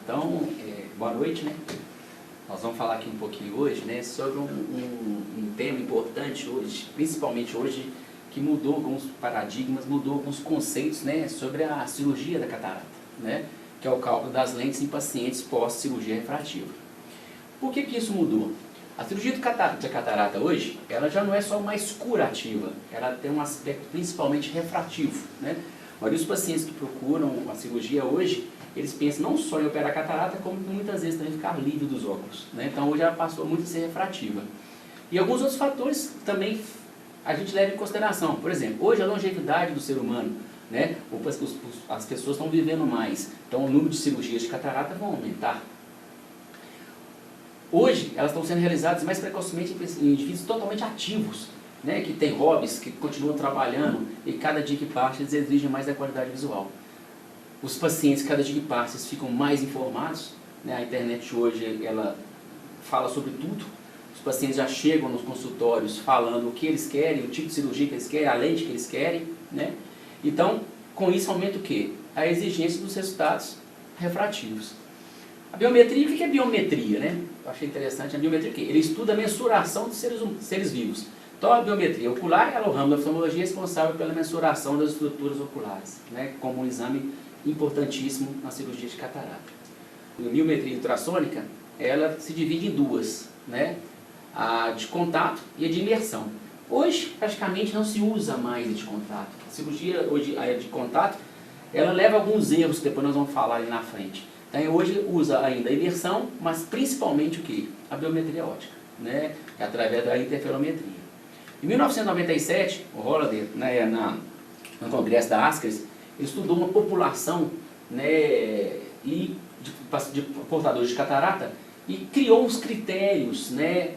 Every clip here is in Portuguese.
Então, boa noite, né? Nós vamos falar aqui um pouquinho hoje, né, sobre um tema importante hoje, principalmente hoje, que mudou alguns paradigmas, mudou alguns conceitos, né, sobre a cirurgia da catarata, né, que é o cálculo das lentes em pacientes pós-cirurgia refrativa. Por que isso mudou? A cirurgia da catarata hoje, ela já não é só mais curativa, ela tem um aspecto principalmente refrativo, né? Mas os pacientes que procuram a cirurgia hoje, eles pensam não só em operar a catarata, como muitas vezes também ficar livre dos óculos, né? Então hoje ela passou muito a ser refrativa. E alguns outros fatores também a gente leva em consideração. Por exemplo, hoje a longevidade do ser humano, né? As pessoas estão vivendo mais, então o número de cirurgias de catarata vão aumentar. Hoje elas estão sendo realizadas mais precocemente em indivíduos totalmente ativos, né? Que têm hobbies, que continuam trabalhando e cada dia que passa eles exigem mais da qualidade visual. Os pacientes, cada dia que passa, eles ficam mais informados, né? A internet hoje, ela fala sobre tudo. Os pacientes já chegam nos consultórios falando o que eles querem, o tipo de cirurgia que eles querem, a lente que eles querem, né? Então, com isso aumenta o quê? A exigência dos resultados refrativos. A biometria, o que é biometria, né? Eu achei interessante a biometria, o quê? Ele estuda a mensuração dos seres vivos. Então, a biometria ocular é o ramo da oftalmologia responsável pela mensuração das estruturas oculares, né? Como um exame importantíssimo na cirurgia de catarata. A biometria ultrassônica, ela se divide em duas, né? A de contato e a de imersão. Hoje, praticamente não se usa mais a de contato. A cirurgia hoje, a de contato, ela leva alguns erros que depois nós vamos falar ali na frente. Então, hoje usa ainda a imersão, mas principalmente o quê? A biometria óptica, né? Que é através da interferometria. Em 1997, o Holliday, né, no congresso da ASCRS, ele estudou uma população, né, de portadores de catarata e criou os critérios, né,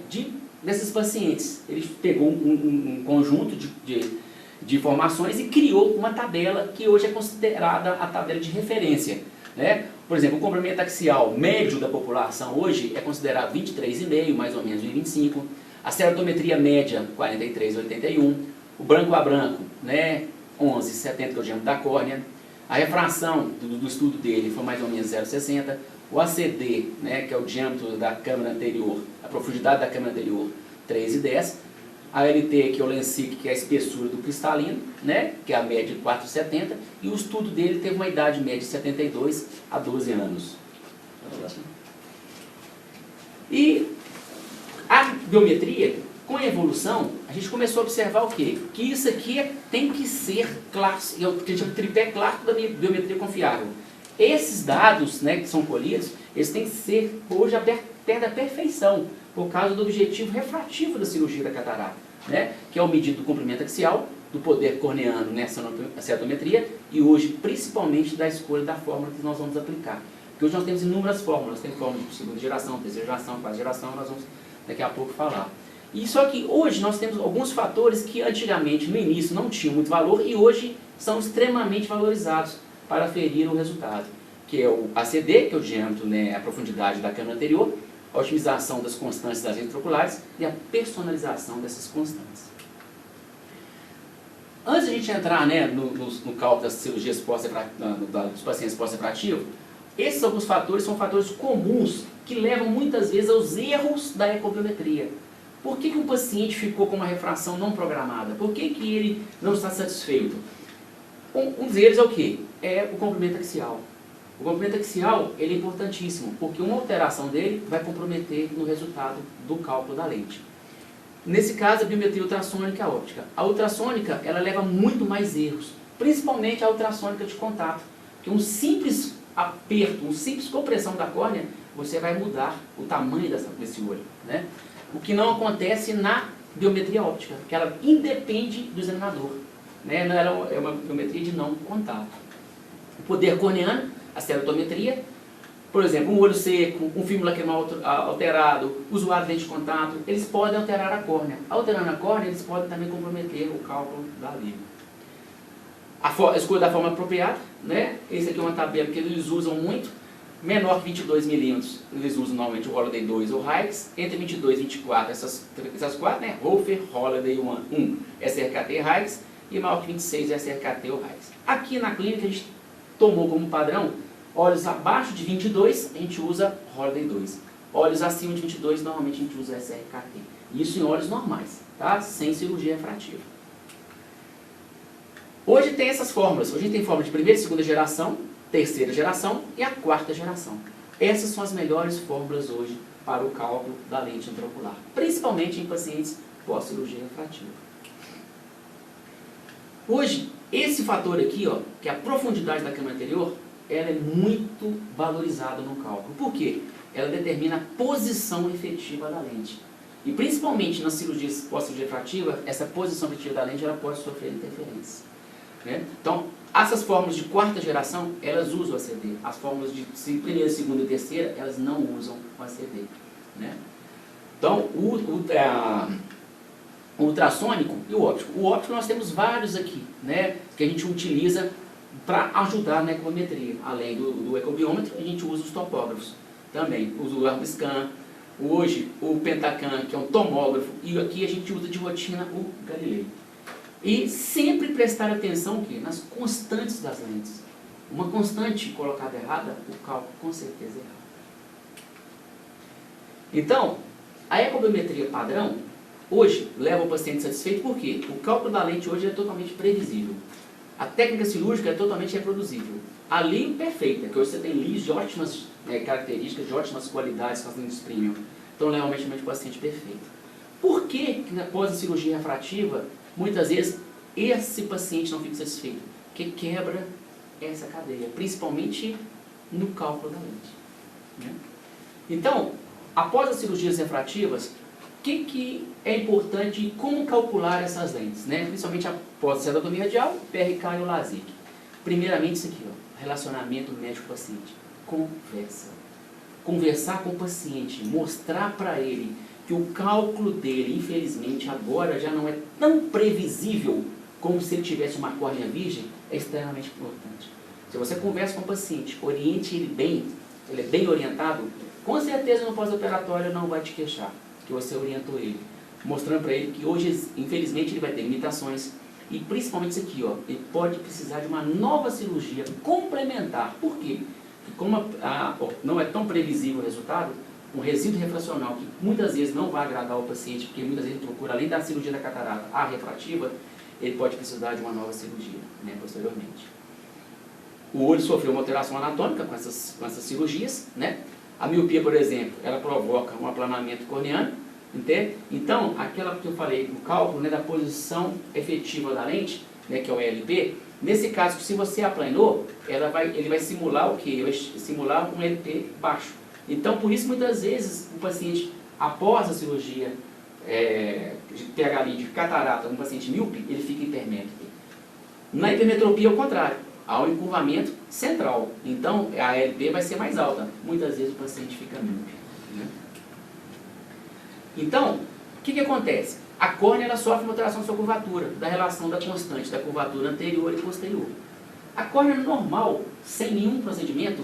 desses pacientes. Ele pegou um conjunto de informações e criou uma tabela que hoje é considerada a tabela de referência, né? Por exemplo, o comprimento axial médio da população hoje é considerado 23,5, mais ou menos 25. A ceratometria média, 43,81. O branco a branco, né, 11,70, que é o diâmetro da córnea. A refração do estudo dele foi mais ou menos 0,60. O ACD, né, que é o diâmetro da câmara anterior, a profundidade da câmara anterior, 3,10. A LT, que é o lensic, que é a espessura do cristalino, né, que é a média de 4,70. E o estudo dele teve uma idade média de 72 a 12 anos. E a biometria, com a evolução, a gente começou a observar o quê? Que isso aqui tem que ser clássico, que a gente chama de tripé clássico da biometria confiável. Esses dados, né, que são colhidos, eles têm que ser hoje perto da perfeição, por causa do objetivo refrativo da cirurgia da catarata, né, que é o medido do comprimento axial, do poder corneano nessa ceratometria e hoje principalmente da escolha da fórmula que nós vamos aplicar. Porque hoje nós temos inúmeras fórmulas, tem fórmula de segunda geração, terceira geração, quarta geração, nós vamos daqui a pouco falar. E só que hoje nós temos alguns fatores que antigamente, no início, não tinham muito valor e hoje são extremamente valorizados para aferir o resultado. Que é o ACD, que é o diâmetro, né, a profundidade da câmara anterior, a otimização das constantes das lentes oculares e a personalização dessas constantes. Antes de a gente entrar, né, no cálculo das cirurgias dos pacientes pós-refrativos, esses alguns fatores são fatores comuns que levam muitas vezes aos erros da ecobiometria. Por que um paciente ficou com uma refração não programada? Por que ele não está satisfeito? Um deles é o quê? É o comprimento axial. O comprimento axial ele é importantíssimo, porque uma alteração dele vai comprometer no resultado do cálculo da lente. Nesse caso, a biometria ultrassônica e a óptica. A ultrassônica ela leva muito mais erros, principalmente a ultrassônica de contato, que um simples aperto, uma simples compressão da córnea, você vai mudar o tamanho desse olho, né? O que não acontece na biometria óptica, que ela independe do examinador, né? Ela é uma biometria de não contato. O poder corneano, a ceratometria, por exemplo, um olho seco, um filme lacrimal alterado, usuário de lente de contato, eles podem alterar a córnea. Alterando a córnea, eles podem também comprometer o cálculo da língua. A escolha da forma apropriada, né? Esse aqui é uma tabela que eles usam muito. Menor que 22 milímetros, eles usam normalmente o Holliday 2 ou Hikes. Entre 22 e 24, essas quatro, né? Hofer, Holliday 1, SRKT e Hikes. E maior que 26 é SRKT ou Hikes. Aqui na clínica a gente tomou como padrão Olhos abaixo de 22, a gente usa Holiday 2. Olhos acima de 22, normalmente a gente usa SRKT. Isso em olhos normais, tá? Sem cirurgia refrativa. Hoje tem essas fórmulas. Hoje tem fórmula de primeira e segunda geração, terceira geração e a quarta geração. Essas são as melhores fórmulas hoje para o cálculo da lente intraocular, principalmente em pacientes pós-cirurgia refrativa. Hoje, esse fator aqui, ó, que é a profundidade da câmara anterior, ela é muito valorizada no cálculo. Por quê? Ela determina a posição efetiva da lente. E principalmente nas cirurgias pós-cirurgia refrativa, essa posição efetiva da lente ela pode sofrer interferência. Né? Então, essas fórmulas de quarta geração, elas usam o ACD. As fórmulas de primeira, segunda e terceira, elas não usam o ACD. Né? Então, o ultrassônico e o óptico. O óptico nós temos vários aqui, né, que a gente utiliza para ajudar na econometria. Além do ecobiômetro, a gente usa os topógrafos também. Usa o Arbiscan, hoje o Pentacam, que é um tomógrafo, e aqui a gente usa de rotina o Galilei. E sempre prestar atenção aqui nas constantes das lentes. Uma constante colocada errada, o cálculo com certeza é errado. Então, a ecobiometria padrão, hoje, leva o paciente satisfeito porque o cálculo da lente hoje é totalmente previsível. A técnica cirúrgica é totalmente reproduzível. A liso perfeita, que hoje você tem liso de ótimas características, de ótimas qualidades, fazendo premium. Então, realmente o paciente perfeito. Por que, após a cirurgia refrativa, muitas vezes esse paciente não fica satisfeito? Porque quebra essa cadeia, principalmente no cálculo da lente. Né? Então, após as cirurgias refrativas, o que é importante e como calcular essas lentes? Né? Principalmente após a cerotomia radial, PRK e o LASIK. Primeiramente isso aqui, ó, relacionamento médico-paciente. Conversa. Conversar com o paciente, mostrar para ele que o cálculo dele, infelizmente, agora já não é tão previsível como se ele tivesse uma córnea virgem, é extremamente importante. Se você conversa com o paciente, oriente ele bem, ele é bem orientado, com certeza no pós-operatório não vai te queixar que você orientou ele, mostrando para ele que hoje, infelizmente, ele vai ter limitações, e principalmente isso aqui, ó, ele pode precisar de uma nova cirurgia complementar. Por quê? Porque como não é tão previsível o resultado, um resíduo refracional que muitas vezes não vai agradar o paciente, porque muitas vezes ele procura, além da cirurgia da catarata, a refrativa, ele pode precisar de uma nova cirurgia, né, posteriormente. O olho sofreu uma alteração anatômica com essas cirurgias, né? A miopia, por exemplo, ela provoca um aplanamento corneano, entende? Então, aquela que eu falei, o cálculo, né, da posição efetiva da lente, né, que é o ELP, nesse caso, se você aplanou, ele vai simular o quê? Vai simular um LP baixo. Então, por isso, muitas vezes, o paciente, após a cirurgia de pH ali de catarata, um paciente míope, ele fica hipermétrope. Na hipermetropia, é o contrário. Há um encurvamento central. Então, a LP vai ser mais alta. Muitas vezes, o paciente fica míope. Né? Então, o que acontece? A córnea ela sofre uma alteração da sua curvatura, da relação da constante da curvatura anterior e posterior. A córnea normal, sem nenhum procedimento,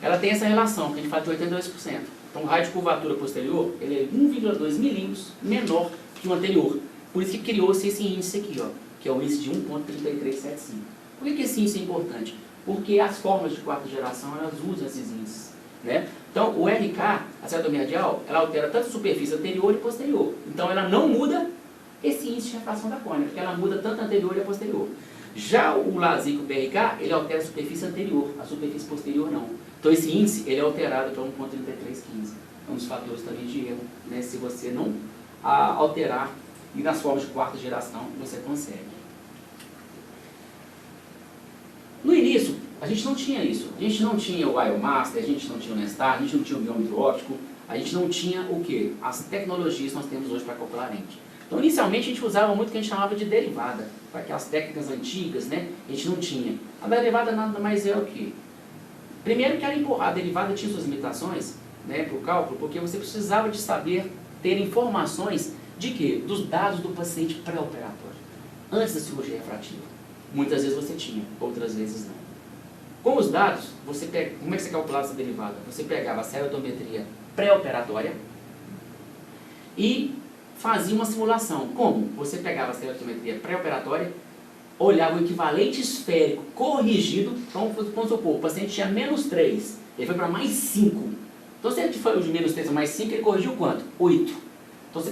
ela tem essa relação, que a gente fala de 82%. Então, o raio de curvatura posterior ele é 1,2 milímetros menor que o anterior. Por isso que criou-se esse índice aqui, ó, que é o índice de 1,3375. Por que esse índice é importante? Porque as fórmulas de quarta geração elas usam esses índices. Né? Então, o RK, a cerotomia radial, ela altera tanto a superfície anterior e posterior. Então, ela não muda esse índice de refração da córnea, porque ela muda tanto a anterior e a posterior. Já o LASIK, o PRK, ele altera a superfície anterior, a superfície posterior não. Então, esse índice ele é alterado para 1,3315. É um dos fatores também de erro, né? Se você não alterar, e nas formas de quarta geração, você consegue. No início, a gente não tinha isso. A gente não tinha o IOMaster, a gente não tinha o Nestar, a gente não tinha o biômetro óptico, a gente não tinha o quê? As tecnologias que nós temos hoje para calcular a lente. Então, inicialmente, a gente usava muito o que a gente chamava de derivada, para aquelas técnicas antigas, né? A gente não tinha. A derivada nada mais é o quê? Primeiro que a derivada tinha suas limitações, né, para o cálculo, porque você precisava de saber, ter informações de quê? Dos dados do paciente pré-operatório, antes da cirurgia refrativa. Muitas vezes você tinha, outras vezes não. Com os dados, como é que você calculava essa derivada? Você pegava a cerotometria pré-operatória e fazia uma simulação. Como? Você pegava a cerotometria pré-operatória olhava o equivalente esférico corrigido. Então, vamos supor, o paciente tinha -3, ele foi para +5. Então, se ele foi de -3 a +5, ele corrigiu quanto? 8. Então, você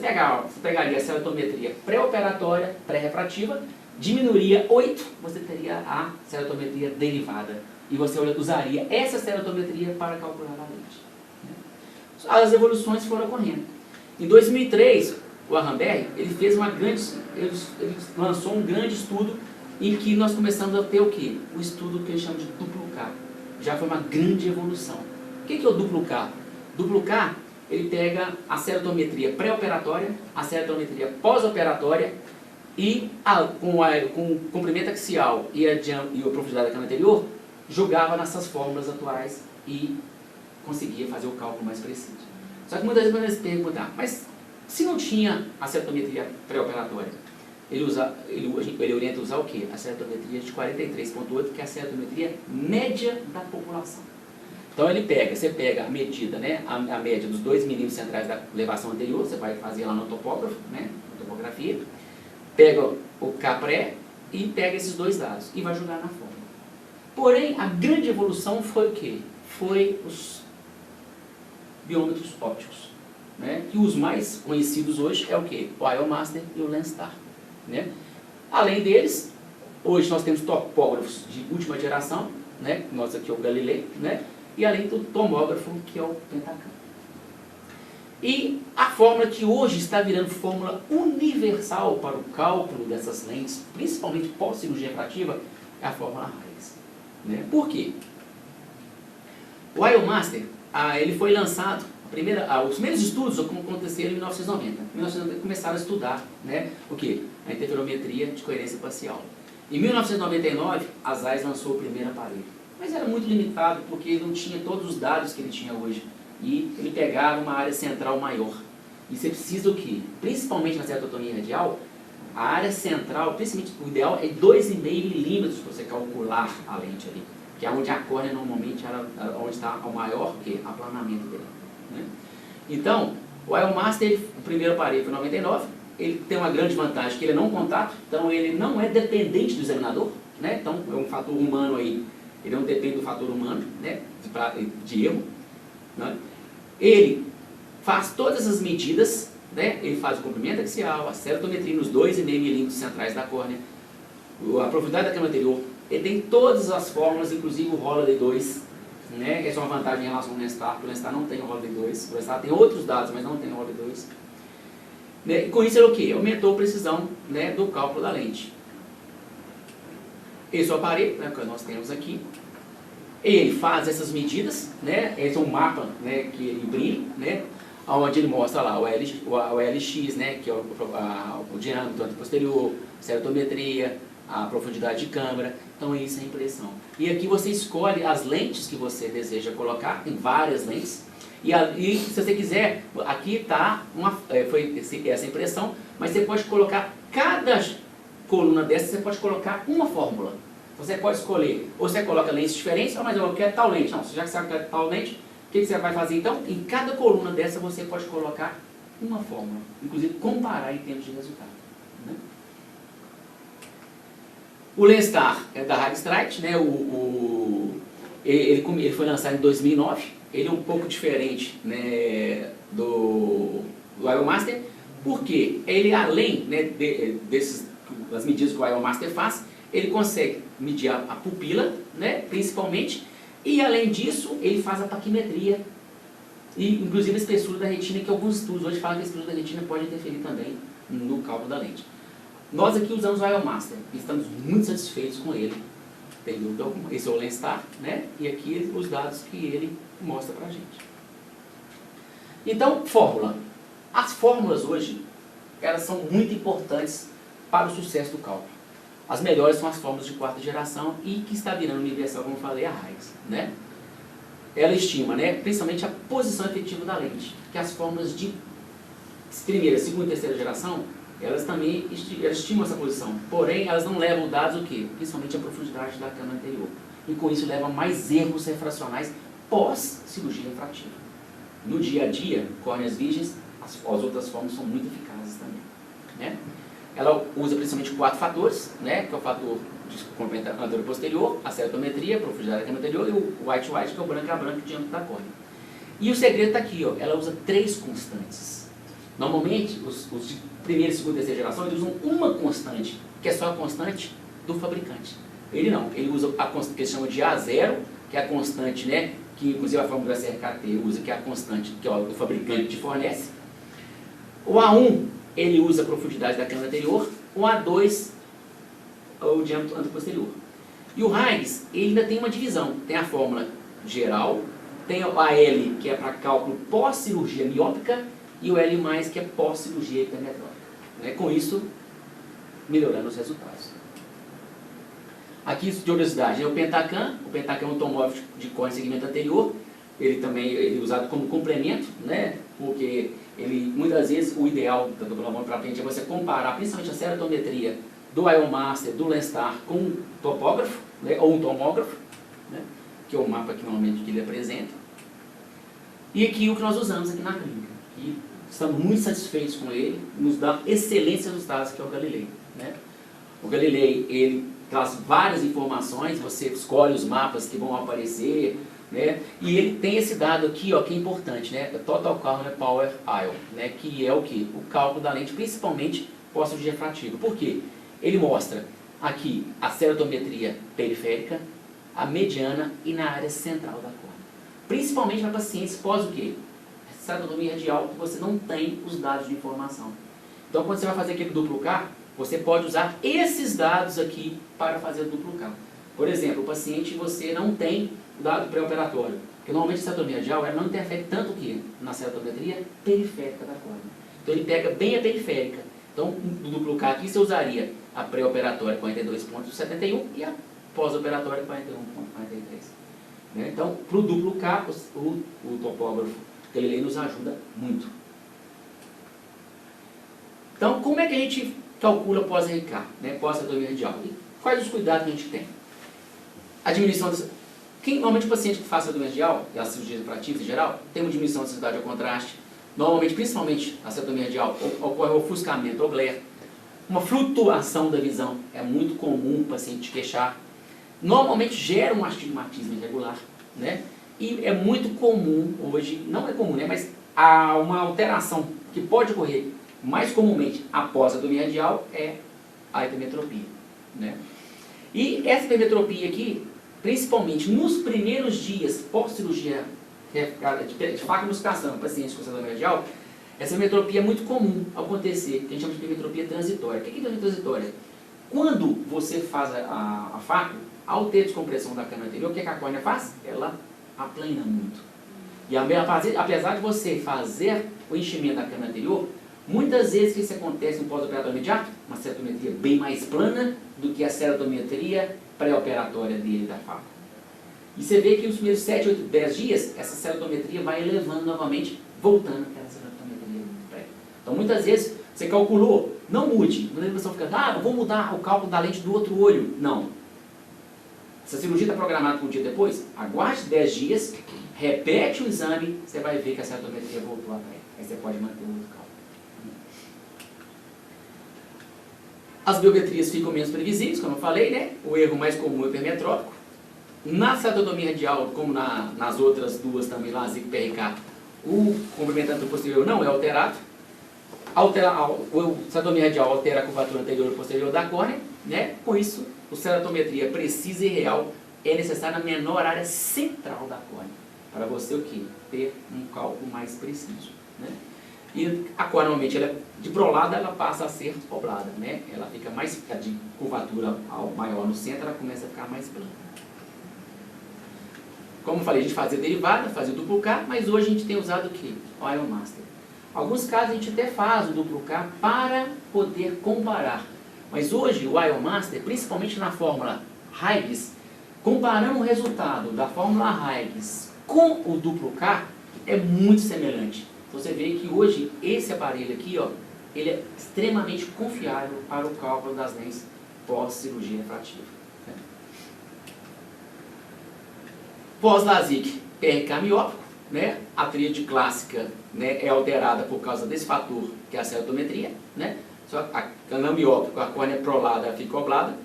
pegaria a ceratometria pré-operatória, pré-refrativa, diminuiria 8, você teria a ceratometria derivada. E você usaria essa ceratometria para calcular a lente. As evoluções foram ocorrendo. Em 2003, o Arenberg, ele lançou um grande estudo em que nós começamos a ter o quê? O estudo que eles chamam de duplo K. Já foi uma grande evolução. O que é o duplo K? Duplo K, ele pega a ceratometria pré-operatória, a ceratometria pós-operatória e com o comprimento axial e a profundidade da cama anterior, jogava nessas fórmulas atuais e conseguia fazer o cálculo mais preciso. Só que muitas vezes você pergunta, mas se não tinha a ceratometria pré-operatória, ele orienta a usar o quê? A ceratometria de 43,8, que é a ceratometria média da população. Então você pega a medida, né, a média dos 2 milímetros centrais da elevação anterior, você vai fazer lá no topógrafo, né, na topografia, pega o K pré e pega esses dois dados e vai jogar na fórmula. Porém, a grande evolução foi o quê? Foi os biômetros ópticos, né? E os mais conhecidos hoje é o quê? O Iomaster e o Lenstar, né? Além deles, hoje nós temos topógrafos de última geração, né? Nós aqui é o Galilei, né? E além do tomógrafo, que é o Pentacam. E a fórmula que hoje está virando fórmula universal para o cálculo dessas lentes, principalmente pós-cirurgia refrativa, é a fórmula Hayes, né? Por quê? O Iomaster, ele foi lançado, os primeiros estudos aconteceram em 1990. Em 1990 começaram a estudar, né, o quê? A interferometria de coerência parcial. Em 1999, a Zeiss lançou o primeiro aparelho. Mas era muito limitado, porque ele não tinha todos os dados que ele tinha hoje. E ele pegava uma área central maior. E você precisa o quê? Principalmente na ceratotomia radial, a área central, principalmente o ideal é 2,5 milímetros para você calcular a lente ali. Que é onde a córnea normalmente onde está o maior aplanamento dele, né? Então, o Iomaster, o primeiro aparelho foi em 99, ele tem uma grande vantagem, que ele é não contato, então ele não é dependente do examinador, né? Então é um fator humano aí, ele não depende do fator humano, né? de erro, né? Ele faz todas as medidas, né? Ele faz o comprimento axial, a ceratometria nos 2,5 milímetros centrais da córnea, a profundidade da cama anterior. Ele tem todas as fórmulas, inclusive o Holiday 2, né? Essa é uma vantagem em relação ao Lenstar, porque o Lenstar não tem o Holiday 2, o Lenstar tem outros dados, mas não tem o Holiday 2. Né? E com isso, ele o quê? Aumentou a precisão, né, do cálculo da lente. Esse é o aparelho, né, que nós temos aqui. Ele faz essas medidas, né? Esse é um mapa, né, que ele imprime, né, onde ele mostra lá o LX, né, que é o diâmetro posterior, ceratometria, a profundidade de câmera. Então isso é a impressão. E aqui você escolhe as lentes que você deseja colocar, tem várias lentes. E se você quiser, aqui está essa impressão, mas você pode colocar, cada coluna dessa, você pode colocar uma fórmula. Você pode escolher, ou você coloca lentes diferentes, mas eu quero tal lente. Não, já que você quer tal lente, o que você vai fazer então? Em cada coluna dessa você pode colocar uma fórmula, inclusive comparar em termos de resultado, né? O Lenstar é da Hagstreit, né? Ele foi lançado em 2009, ele é um pouco diferente, né, do Iomaster, porque ele, além, né, das medidas que o Iomaster faz, ele consegue medir a pupila, né, principalmente, e além disso, ele faz a taquimetria, e inclusive a espessura da retina, que alguns estudos hoje falam que a espessura da retina pode interferir também no cálculo da lente. Nós aqui usamos o Iomaster e estamos muito satisfeitos com ele, tem dúvida alguma. Esse é o Lenstar, né? E aqui os dados que ele mostra pra gente. Então, fórmula. As fórmulas hoje, elas são muito importantes para o sucesso do cálculo. As melhores são as fórmulas de quarta geração e que está virando universal, como eu falei, a Hayes, né? Ela estima, né, principalmente a posição efetiva da lente, que as fórmulas de primeira, segunda e terceira geração, elas também estimam essa posição, porém elas não levam dados o quê? Principalmente a profundidade da cama anterior. E com isso leva mais erros refracionais pós-cirurgia refrativa. No dia a dia, córneas virgens, as outras fórmulas são muito eficazes também, né? ela usa principalmente 4 fatores, né? Que é o fator de complemento anterior e posterior, a ceratometria, a profundidade da câmara anterior, e o white-white, que é o branco a branco diâmetro da córnea. E o segredo está aqui, ó, ela usa 3 constantes. Normalmente, os de primeira, segunda e terceira geração, eles usam uma constante, que é só a constante do fabricante. Ele não, ele usa a constante que eles chamam de A0, que é a constante, né, que inclusive a fórmula do SRKT usa, que é a constante que o fabricante te fornece. O A1, ele usa a profundidade da câmara anterior, o A2, o diâmetro anteposterior. E o Huygens, ele ainda tem uma divisão, tem a fórmula geral, tem o AL, que é para cálculo pós-cirurgia miópica, e o L+, que é pós-cirurgia hipermetrópica. Né? Com isso, melhorando os resultados. Aqui, de curiosidade, é o Pentacam. O Pentacam é um tomógrafo de córnea de segmento anterior. Ele também é usado como complemento, né? Porque ele, muitas vezes, o ideal, dando pela mão para frente, é você comparar, principalmente a ceratometria do IOMaster, do Lenstar, com um topógrafo, né? Ou um tomógrafo, né? Que é o mapa que normalmente que ele apresenta. E aqui o que nós usamos aqui na clínica. E estamos muito satisfeitos com ele, nos dá excelentes resultados, que é o Galilei. Né? O Galilei, ele traz várias informações, você escolhe os mapas que vão aparecer, né? E ele tem esse dado aqui, ó, que é importante, né? Total Corneal Power IOL, né? Que é o que? O cálculo da lente, principalmente pós-cirurgia refrativa. Por quê? Ele mostra aqui a ceratometria periférica, a mediana e na área central da córnea. Principalmente para pacientes pós o quê? Ceratotomia radial, que você não tem os dados de informação. Então, quando você vai fazer aquele duplo K, você pode usar esses dados aqui para fazer o duplo K. Por exemplo, o paciente, você não tem o dado pré-operatório, porque normalmente a ceratotomia radial ela não interfere tanto que na ceratometria periférica da córnea. Então, ele pega bem a periférica. Então, no duplo K aqui, você usaria a pré-operatória 42,71 e a pós-operatória 41,43. Né? Então, para o duplo K, o topógrafo Galilei nos ajuda muito. Então, como é que a gente calcula pós-RK, né? Pós-ceratotomia radial? E quais os cuidados que a gente tem? A diminuição das... Normalmente o paciente que faz ceratotomia radial, e as cirurgias refrativas em geral, tem uma diminuição da sensibilidade ao contraste. Normalmente, principalmente a ceratotomia radial, ocorre o ofuscamento ou glare. Uma flutuação da visão é muito comum o paciente queixar. Normalmente gera um astigmatismo irregular, né? E é muito comum hoje, não é comum, né? Mas há uma alteração que pode ocorrer mais comumente após a ceratotomia radial é a hipermetropia, né? E essa hipermetropia aqui, principalmente nos primeiros dias pós-cirurgia de faca e muscação, pacientes com ceratotomia radial, essa hipermetropia é muito comum acontecer, que a gente chama de hipermetropia transitória. O que é hipermetropia transitória? Quando você faz a faca, ao ter descompressão da câmara anterior, o que a córnea faz? Ela aplana muito. E apesar de você fazer o enchimento da câmara anterior, muitas vezes isso acontece no pós-operatório imediato, uma ceratometria bem mais plana do que a ceratometria pré-operatória dele da faca. E você vê que nos primeiros 7, 8, 10 dias, essa ceratometria vai elevando novamente, voltando àquela ceratometria pré. Então muitas vezes você calculou, não mude. Muitas vezes você fica, eu vou mudar o cálculo da lente do outro olho. Não. Se a cirurgia está programada para um dia depois, aguarde 10 dias, repete o exame, você vai ver que a ceratometria voltou a pé. Aí você pode manter o outro cálculo. As biometrias ficam menos previsíveis, como eu falei, né? O erro mais comum é o hipermetrópico. Na ceratotomia radial, como nas outras duas também, lá, LASIK e PRK, o comprimento anteroposterior não é alterado. O ceratotomia radial altera a curvatura anterior e posterior da córnea, né? Com isso, a ceratometria precisa e real é necessária na menor área central da córnea, para você o quê? Ter um cálculo mais preciso, né? E a córnea, normalmente, ela, de prolada, ela passa a ser oblada, né? Ela fica mais, de curvatura maior no centro, ela começa a ficar mais plana. Como eu falei, a gente fazia derivada, fazia o duplo K, mas hoje a gente tem usado o quê? O IOMaster. Alguns casos a gente até faz o duplo K para poder comparar. Mas hoje o IOMaster, principalmente na fórmula Huygens, comparando o resultado da fórmula Huygens com o duplo K, é muito semelhante. Você vê que hoje esse aparelho aqui, ó, ele é extremamente confiável para o cálculo das lentes pós-cirurgia refrativa. Né? Pós-LASIK, PRK miópico, né? A tríade clássica, né, é alterada por causa desse fator que é a ceratometria, né? Só a canal miópico, a córnea prolada fica oblada,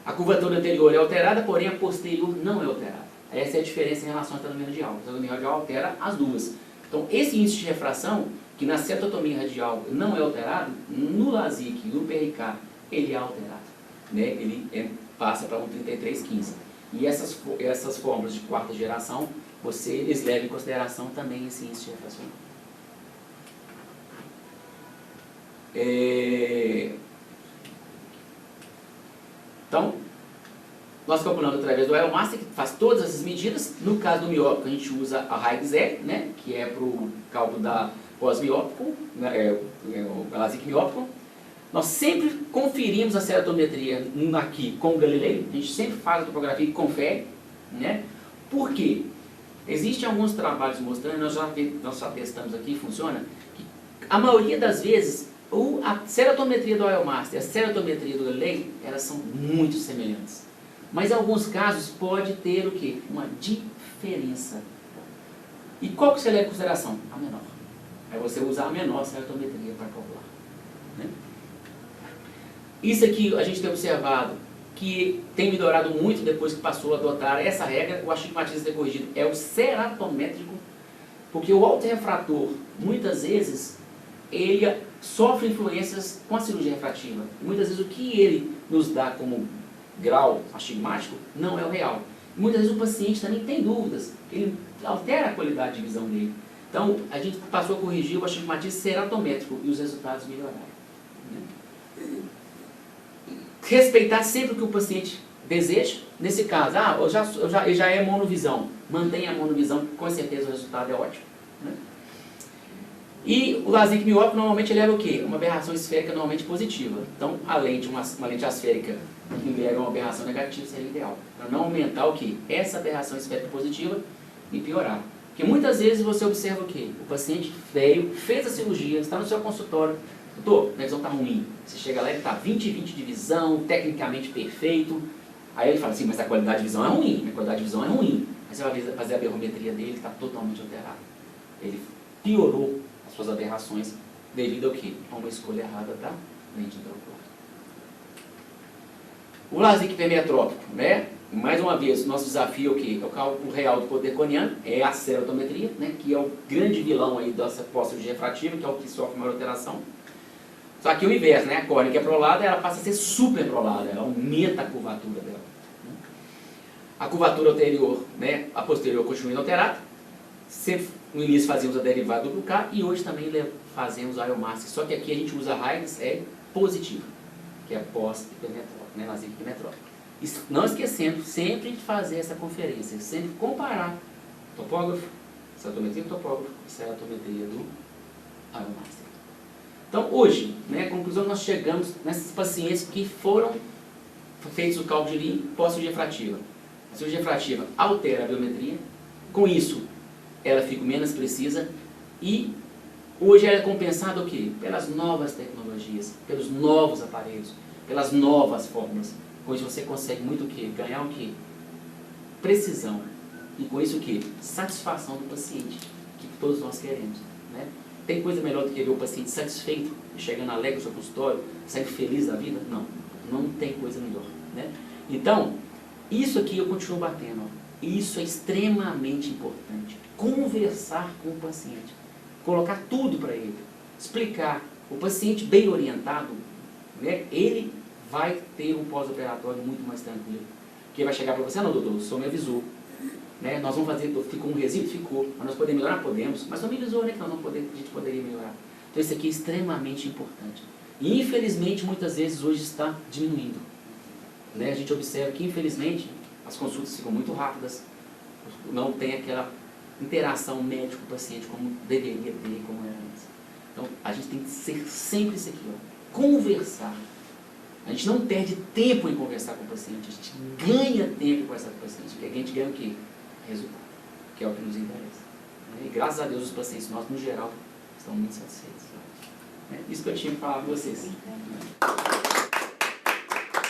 a curvatura anterior é alterada, porém a posterior não é alterada. Essa é a diferença em relação à anatomia radial. A anatomia radial altera as duas. Então, esse índice de refração, que na cetotomia radial não é alterado, no LASIK, no PRK, ele é alterado. Né? Ele passa para 1,3315. E essas fórmulas de quarta geração, eles levam em consideração também esse índice de refração. Então, nós calculamos através do Iomaster, que faz todas essas medidas. No caso do miópico, a gente usa a RAID-Z, né, que é para o cálculo da pós-miópico, né, o LASIK miópico. Nós sempre conferimos a ceratometria aqui com o Galilei, a gente sempre faz a topografia e confere, né? Por quê? Existem alguns trabalhos mostrando, nós já testamos aqui, funciona, que a maioria das vezes a ceratometria do Iomaster e a ceratometria do Galilei, elas são muito semelhantes. Mas em alguns casos pode ter o quê? Uma diferença. E qual que você leva em consideração? A menor. Aí você usa a menor ceratometria para calcular. Né? Isso aqui a gente tem observado que tem melhorado muito depois que passou a adotar essa regra. O astigmatismo a ser corrigido é o ceratométrico, porque o autorrefrator, muitas vezes, ele sofre influências com a cirurgia refrativa. Muitas vezes o que ele nos dá como grau astigmático não é o real. Muitas vezes o paciente também tem dúvidas, ele altera a qualidade de visão dele. Então, a gente passou a corrigir o astigmatismo ceratométrico e os resultados melhoraram. Né? Respeitar sempre o que o paciente deseja. Nesse caso, ele já é monovisão, mantenha a monovisão, com certeza o resultado é ótimo. Né? E o LASIK miópico normalmente leva o quê? Uma aberração esférica normalmente positiva. Então, a lente, uma lente asférica que leva uma aberração negativa seria ideal. Para não aumentar o quê? Essa aberração esférica positiva e piorar. Porque muitas vezes você observa o quê? O paciente veio, fez a cirurgia, está no seu consultório, doutor, minha visão está ruim. Você chega lá e está 20/20 de visão, tecnicamente perfeito. Aí ele fala assim, mas a qualidade de visão é ruim, minha qualidade de visão é ruim. Aí você vai fazer a berrometria dele, está totalmente alterada. Ele piorou as suas aberrações devido ao quê? A uma escolha errada da lente intraocular. O LASIK hipermetrópico, né? Mais uma vez, nosso desafio é o quê? É o cálculo real do poder coniano, é a ceratometria, né? Que é o grande vilão aí dessa pós-cirurgia refrativa, que é o que sofre maior alteração. Só que o inverso, né? A córnea que é prolada, ela passa a ser super prolada, ela aumenta a curvatura dela. Né? A curvatura anterior, né? A posterior continua inalterada. Sempre no início fazíamos a derivada duplo K e hoje também fazemos a Iomaster. Só que aqui a gente usa a raiz positiva, que é pós-hipermetrópico, né? LASIK hipermetrópico. Não esquecendo sempre de fazer essa conferência, sempre comparar topógrafo, ceratometria do topógrafo e ceratometria do Iomaster. Então hoje, né, conclusão, nós chegamos nesses pacientes que foram feitos o cálculo de Lee pós-cirurgia refrativa. A cirurgia refrativa altera a biometria, com isso ela fica menos precisa e hoje ela é compensada o quê? Pelas novas tecnologias, pelos novos aparelhos, pelas novas fórmulas. Com isso você consegue muito o quê? Ganhar o quê? Precisão. E com isso o quê? Satisfação do paciente, que todos nós queremos. Né? Tem coisa melhor do que ver o paciente satisfeito, chegando alegre no seu consultório, saindo feliz da vida? Não. Não tem coisa melhor. Né? Então, isso aqui eu continuo batendo. Ó. Isso é extremamente importante. Conversar com o paciente. Colocar tudo para ele. Explicar. O paciente bem orientado, né, ele vai ter um pós-operatório muito mais tranquilo. Porque vai chegar para você, não, doutor, o senhor me avisou. Né? Nós vamos fazer, ficou um resíduo? Ficou. Mas nós podemos melhorar? Podemos. Mas não me avisou, né, que a gente poderia melhorar. Então isso aqui é extremamente importante. E infelizmente, muitas vezes, hoje está diminuindo. Né? A gente observa que, infelizmente, as consultas ficam muito rápidas, não tem aquela interação médico-paciente como deveria ter, como era antes. Então, a gente tem que ser sempre isso aqui, ó, conversar. A gente não perde tempo em conversar com o paciente, a gente ganha tempo em conversar com o paciente, porque a gente ganha o quê? Resultado, que é o que nos interessa. E graças a Deus os pacientes nossos, no geral, estão muito satisfeitos. Isso que eu tinha que falar com vocês.